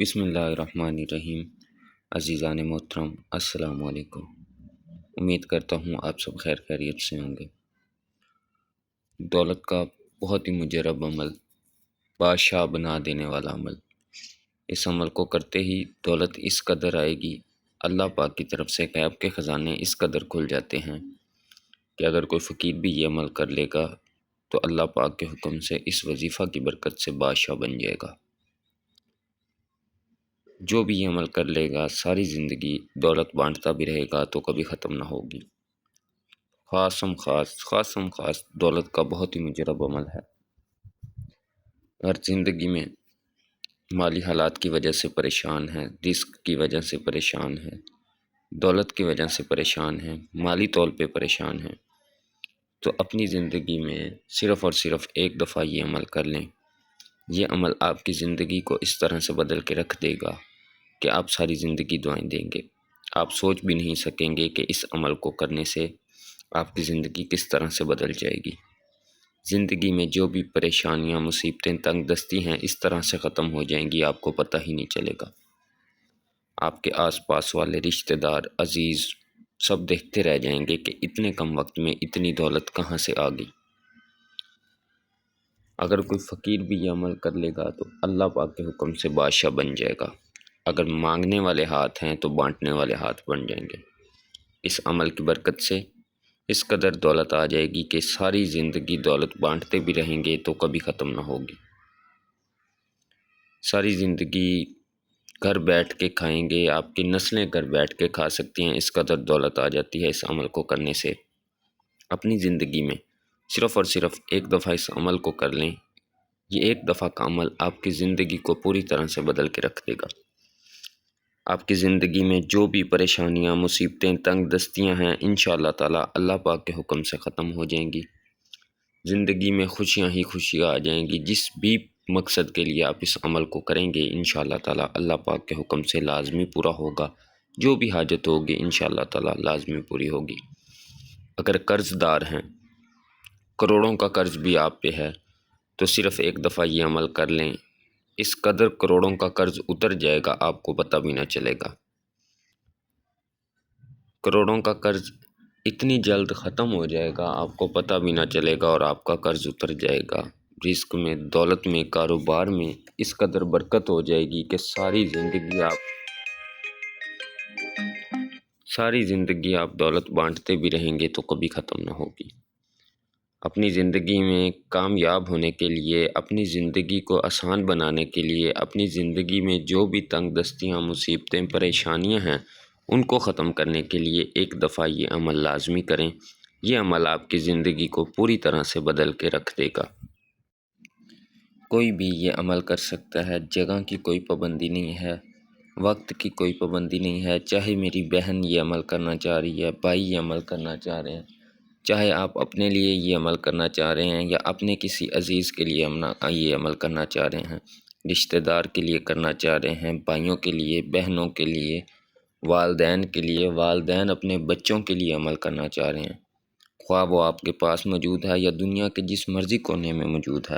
بسم اللہ الرحمن الرحیم۔ عزیزان محترم، السلام علیکم۔ امید کرتا ہوں آپ سب خیر خیریت سے ہوں گے۔ دولت کا بہت ہی مجرب عمل، بادشاہ بنا دینے والا عمل، اس عمل کو کرتے ہی دولت اس قدر آئے گی، اللہ پاک کی طرف سے غیب کے خزانے اس قدر کھل جاتے ہیں کہ اگر کوئی فقیر بھی یہ عمل کر لے گا تو اللہ پاک کے حکم سے اس وظیفہ کی برکت سے بادشاہ بن جائے گا۔ جو بھی یہ عمل کر لے گا ساری زندگی دولت بانٹتا بھی رہے گا تو کبھی ختم نہ ہوگی۔ خاص دولت کا بہت ہی مجرب عمل ہے۔ ہر زندگی میں مالی حالات کی وجہ سے پریشان ہے، رزق کی وجہ سے پریشان ہے، دولت کی وجہ سے پریشان ہے، مالی طور پہ پریشان ہے، تو اپنی زندگی میں صرف اور صرف ایک دفعہ یہ عمل کر لیں۔ یہ عمل آپ کی زندگی کو اس طرح سے بدل کے رکھ دے گا کہ آپ ساری زندگی دعائیں دیں گے۔ آپ سوچ بھی نہیں سکیں گے کہ اس عمل کو کرنے سے آپ کی زندگی کس طرح سے بدل جائے گی۔ زندگی میں جو بھی پریشانیاں، مصیبتیں، تنگ دستی ہیں اس طرح سے ختم ہو جائیں گی، آپ کو پتہ ہی نہیں چلے گا۔ آپ کے آس پاس والے رشتہ دار، عزیز سب دیکھتے رہ جائیں گے کہ اتنے کم وقت میں اتنی دولت کہاں سے آ گئی۔ اگر کوئی فقیر بھی یہ عمل کر لے گا تو اللہ پاک کے حکم سے بادشاہ بن جائے گا۔ اگر مانگنے والے ہاتھ ہیں تو بانٹنے والے ہاتھ بن جائیں گے۔ اس عمل کی برکت سے اس قدر دولت آ جائے گی کہ ساری زندگی دولت بانٹتے بھی رہیں گے تو کبھی ختم نہ ہوگی۔ ساری زندگی گھر بیٹھ کے کھائیں گے، آپ کی نسلیں گھر بیٹھ کے کھا سکتی ہیں، اس قدر دولت آ جاتی ہے اس عمل کو کرنے سے۔ اپنی زندگی میں صرف اور صرف ایک دفعہ اس عمل کو کر لیں۔ یہ ایک دفعہ کا عمل آپ کی زندگی کو پوری طرح سے بدل کے رکھ دے گا۔ آپ کی زندگی میں جو بھی پریشانیاں، مصیبتیں، تنگ دستیاں ہیں انشاءاللہ تعالی اللہ پاک کے حکم سے ختم ہو جائیں گی۔ زندگی میں خوشیاں ہی خوشیاں آ جائیں گی۔ جس بھی مقصد کے لیے آپ اس عمل کو کریں گے انشاءاللہ تعالی اللہ پاک کے حکم سے لازمی پورا ہوگا۔ جو بھی حاجت ہوگی انشاءاللہ تعالی لازمی پوری ہوگی۔ اگر قرض دار ہیں، کروڑوں کا قرض بھی آپ پہ ہے، تو صرف ایک دفعہ یہ عمل کر لیں، اس قدر کروڑوں کا قرض اتر جائے گا آپ کو پتہ بھی نہ چلے گا۔ کروڑوں کا قرض اتنی جلد ختم ہو جائے گا آپ کو پتہ بھی نہ چلے گا اور آپ کا قرض اتر جائے گا۔ رزق میں، دولت میں، کاروبار میں اس قدر برکت ہو جائے گی کہ ساری زندگی آپ دولت بانٹتے بھی رہیں گے تو کبھی ختم نہ ہوگی۔ اپنی زندگی میں کامیاب ہونے کے لیے، اپنی زندگی کو آسان بنانے کے لیے، اپنی زندگی میں جو بھی تنگ دستیاں، مصیبتیں، پریشانیاں ہیں ان کو ختم کرنے کے لیے ایک دفعہ یہ عمل لازمی کریں۔ یہ عمل آپ کی زندگی کو پوری طرح سے بدل کے رکھ دے گا۔ کوئی بھی یہ عمل کر سکتا ہے، جگہ کی کوئی پابندی نہیں ہے، وقت کی کوئی پابندی نہیں ہے۔ چاہے میری بہن یہ عمل کرنا چاہ رہی ہے، بھائی یہ عمل کرنا چاہ رہے ہیں، چاہے آپ اپنے لیے یہ عمل کرنا چاہ رہے ہیں یا اپنے کسی عزیز کے لیے یہ عمل کرنا چاہ رہے ہیں، رشتہ دار کے لیے کرنا چاہ رہے ہیں، بھائیوں کے لیے، بہنوں کے لیے، والدین کے لیے، والدین اپنے بچوں کے لیے عمل کرنا چاہ رہے ہیں، خواہ وہ آپ کے پاس موجود ہے یا دنیا کے جس مرضی کونے میں موجود ہے،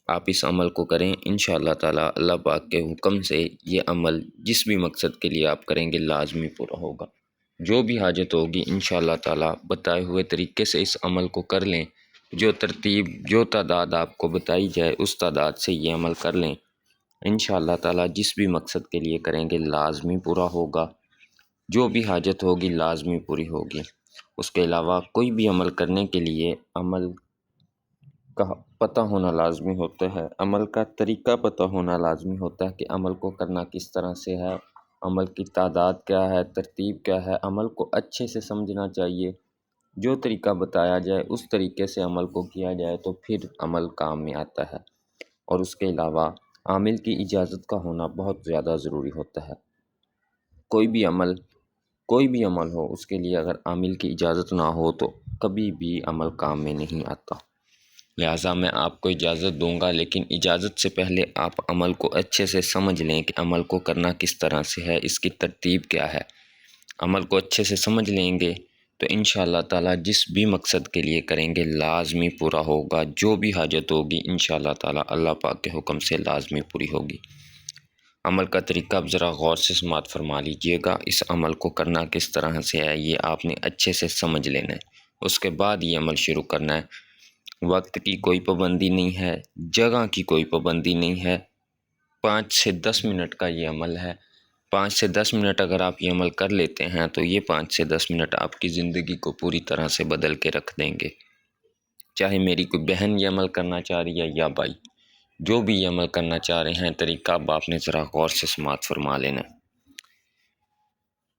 آپ اس عمل کو کریں۔ انشاءاللہ تعالی اللہ پاک کے حکم سے یہ عمل جس بھی مقصد کے لیے آپ کریں گے لازمی پورا ہوگا۔ جو بھی حاجت ہوگی انشاءاللہ تعالی بتائے ہوئے طریقے سے اس عمل کو کر لیں۔ جو ترتیب، جو تعداد آپ کو بتائی جائے اس تعداد سے یہ عمل کر لیں، انشاءاللہ تعالی جس بھی مقصد کے لیے کریں گے لازمی پورا ہوگا۔ جو بھی حاجت ہوگی لازمی پوری ہوگی۔ اس کے علاوہ کوئی بھی عمل کرنے کے لیے عمل کا پتہ ہونا لازمی ہوتا ہے، عمل کا طریقہ پتہ ہونا لازمی ہوتا ہے کہ عمل کو کرنا کس طرح سے ہے، عمل کی تعداد کیا ہے، ترتیب کیا ہے، عمل کو اچھے سے سمجھنا چاہیے۔ جو طریقہ بتایا جائے اس طریقے سے عمل کو کیا جائے تو پھر عمل کام میں آتا ہے۔ اور اس کے علاوہ عامل کی اجازت کا ہونا بہت زیادہ ضروری ہوتا ہے۔ کوئی بھی عمل ہو اس کے لیے اگر عامل کی اجازت نہ ہو تو کبھی بھی عمل کام میں نہیں آتا۔ لہٰذا میں آپ کو اجازت دوں گا، لیکن اجازت سے پہلے آپ عمل کو اچھے سے سمجھ لیں کہ عمل کو کرنا کس طرح سے ہے، اس کی ترتیب کیا ہے۔ عمل کو اچھے سے سمجھ لیں گے تو انشاءاللہ تعالی جس بھی مقصد کے لیے کریں گے لازمی پورا ہوگا۔ جو بھی حاجت ہوگی انشاءاللہ تعالی اللہ پاک کے حکم سے لازمی پوری ہوگی۔ عمل کا طریقہ اب ذرا غور سے سماعت فرما لیجئے گا۔ اس عمل کو کرنا کس طرح سے ہے یہ آپ نے اچھے سے سمجھ لینا ہے، اس کے بعد یہ عمل شروع کرنا ہے۔ وقت کی کوئی پابندی نہیں ہے، جگہ کی کوئی پابندی نہیں ہے، 5 سے 10 منٹ کا یہ عمل ہے۔ 5 سے 10 منٹ اگر آپ یہ عمل کر لیتے ہیں تو یہ 5 سے 10 منٹ آپ کی زندگی کو پوری طرح سے بدل کے رکھ دیں گے۔ چاہے میری کوئی بہن یہ عمل کرنا چاہ رہی ہے یا بھائی، جو بھی یہ عمل کرنا چاہ رہے ہیں، طریقہ اب آپ نے ذرا غور سے سماعت فرما لینا ہے۔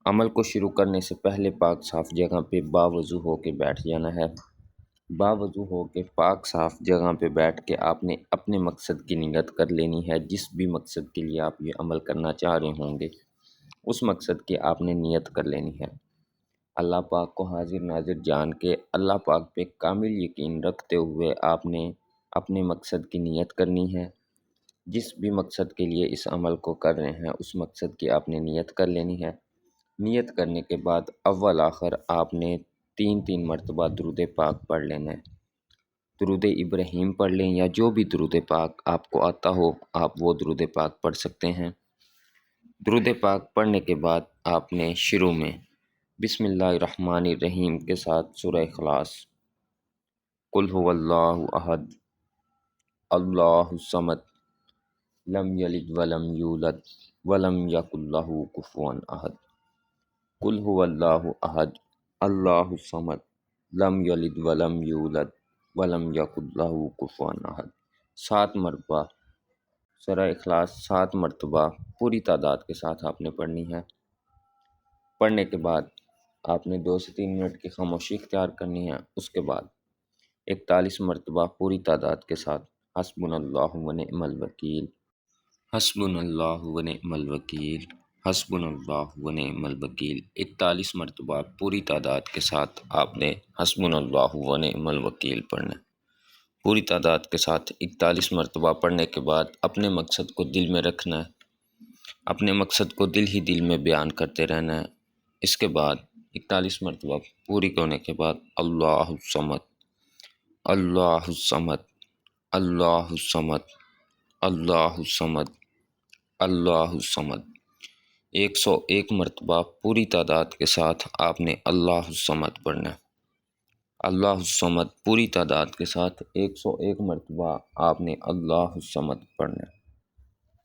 عمل کو شروع کرنے سے پہلے پاک صاف جگہ پہ باوضو ہو کے بیٹھ جانا ہے۔ باوضو ہو کے پاک صاف جگہ پہ بیٹھ کے آپ نے اپنے مقصد کی نیت کر لینی ہے۔ جس بھی مقصد کے لیے آپ یہ عمل کرنا چاہ رہے ہوں گے، اس مقصد کی آپ نے نیت کر لینی ہے۔ اللہ پاک کو حاضر ناظر جان کے، اللہ پاک پہ کامل یقین رکھتے ہوئے آپ نے اپنے مقصد کی نیت کرنی ہے۔ جس بھی مقصد کے لیے اس عمل کو کر رہے ہیں، اس مقصد کی آپ نے نیت کر لینی ہے۔ نیت کرنے کے بعد اول آخر آپ نے 3 مرتبہ درود پاک پڑھ لینا ہے۔ درود ابراہیم پڑھ لیں یا جو بھی درود پاک آپ کو آتا ہو، آپ وہ درود پاک پڑھ سکتے ہیں۔ درود پاک پڑھنے کے بعد آپ نے شروع میں بسم اللہ الرحمن الرحیم کے ساتھ سورہ اخلاص، قل هو اللہ احد اللہ الصمد لم یلد ولم یولد ولم یکن لہ کفوا احد، قل هو اللہ احد اللہ الصمد لم یلد ولم یولد ولم یکن لہ کفوا احد۔ 7 مرتبہ سورہ اخلاص 7 مرتبہ پوری تعداد کے ساتھ آپ نے پڑھنی ہے۔ پڑھنے کے بعد آپ نے 2 سے 3 منٹ کی خاموشی اختیار کرنی ہے۔ اس کے بعد 41 مرتبہ پوری تعداد کے ساتھ حسبنا اللہ و نعم الوکیل، حسبنا اللہ و نعم الوکیل، حسبنا اللہ و نعم الوکیل 41 مرتبہ پوری تعداد کے ساتھ آپ نے حسبنا اللہ و نعم الوکیل پڑھنا ہے۔ پوری تعداد کے ساتھ 41 مرتبہ پڑھنے کے بعد اپنے مقصد کو دل میں رکھنا ہے، اپنے مقصد کو دل ہی دل میں بیان کرتے رہنا ہے۔ اس کے بعد 41 مرتبہ پوری ہونے کے بعد اللہ الصمد اللہ الصمد اللہ الصمد اللہ الصمد اللہ الصمد 101 مرتبہ پوری تعداد کے ساتھ آپ نے اللہ الصمد پڑھنا ہے۔ اللہ الصمد پوری تعداد کے ساتھ 101 مرتبہ آپ نے اللہ الصمد پڑھنا ہے۔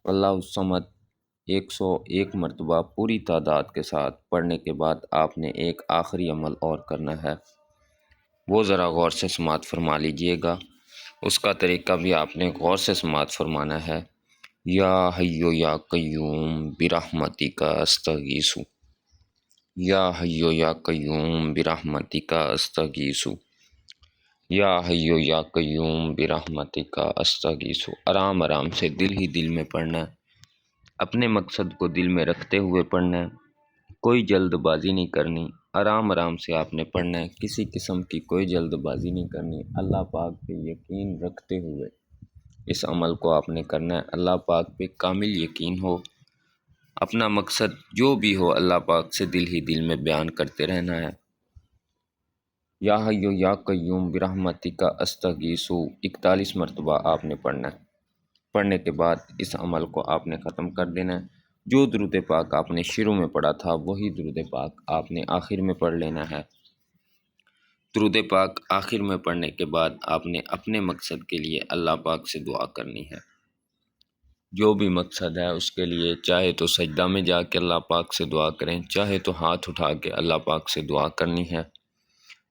اللہ الصمد 101 مرتبہ پوری تعداد کے ساتھ پڑھنے کے بعد آپ نے ایک آخری عمل اور کرنا ہے، وہ ذرا غور سے سماعت فرما لیجئے گا۔ اس کا طریقہ بھی آپ نے غور سے سماعت فرمانا ہے۔ یا حی یا قیوم برحمتک استغیث، یا حی یا قیوم برحمتک استغیث، یا حی یا قیوم برحمتک استغیث۔ آرام آرام سے دل ہی دل میں پڑھنا ہے، اپنے مقصد کو دل میں رکھتے ہوئے پڑھنا ہے، کوئی جلد بازی نہیں کرنی، آرام آرام سے آپ نے پڑھنا ہے، کسی قسم کی کوئی جلد بازی نہیں کرنی۔ اللہ پاک پہ یقین رکھتے ہوئے اس عمل کو آپ نے کرنا ہے۔ اللہ پاک پہ کامل یقین ہو، اپنا مقصد جو بھی ہو اللہ پاک سے دل ہی دل میں بیان کرتے رہنا ہے۔ یا حی یا قیوم برحمتک استغیث 41 مرتبہ آپ نے پڑھنا ہے۔ پڑھنے کے بعد اس عمل کو آپ نے ختم کر دینا ہے۔ جو درود پاک آپ نے شروع میں پڑھا تھا وہی درود پاک آپ نے آخر میں پڑھ لینا ہے۔ درود پاک آخر میں پڑھنے کے بعد آپ نے اپنے مقصد کے لیے اللہ پاک سے دعا کرنی ہے۔ جو بھی مقصد ہے اس کے لیے چاہے تو سجدہ میں جا کے اللہ پاک سے دعا کریں، چاہے تو ہاتھ اٹھا کے اللہ پاک سے دعا کرنی ہے۔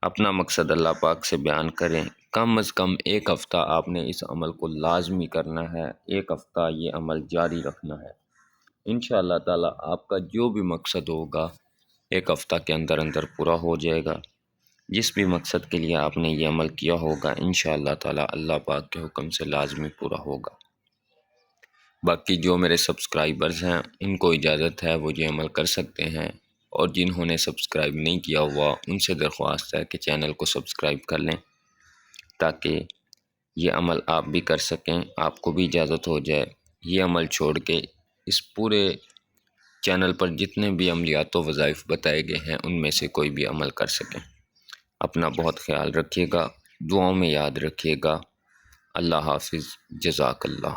اپنا مقصد اللہ پاک سے بیان کریں۔ کم از کم 1 ہفتہ آپ نے اس عمل کو لازمی کرنا ہے، 1 ہفتہ یہ عمل جاری رکھنا ہے۔ انشاءاللہ تعالیٰ آپ کا جو بھی مقصد ہوگا 1 ہفتہ کے اندر اندر پورا ہو جائے گا۔ جس بھی مقصد کے لیے آپ نے یہ عمل کیا ہوگا انشاءاللہ تعالیٰ اللہ پاک کے حکم سے لازمی پورا ہوگا۔ باقی جو میرے سبسکرائبرز ہیں ان کو اجازت ہے وہ یہ عمل کر سکتے ہیں، اور جنہوں نے سبسکرائب نہیں کیا ہوا ان سے درخواست ہے کہ چینل کو سبسکرائب کر لیں تاکہ یہ عمل آپ بھی کر سکیں، آپ کو بھی اجازت ہو جائے یہ عمل چھوڑ کے اس پورے چینل پر جتنے بھی عملیات و وظائف بتائے گئے ہیں ان میں سے کوئی بھی عمل کر سکیں۔ اپنا بہت خیال رکھیے گا، دعاؤں میں یاد رکھیے گا۔ اللہ حافظ، جزاک اللہ۔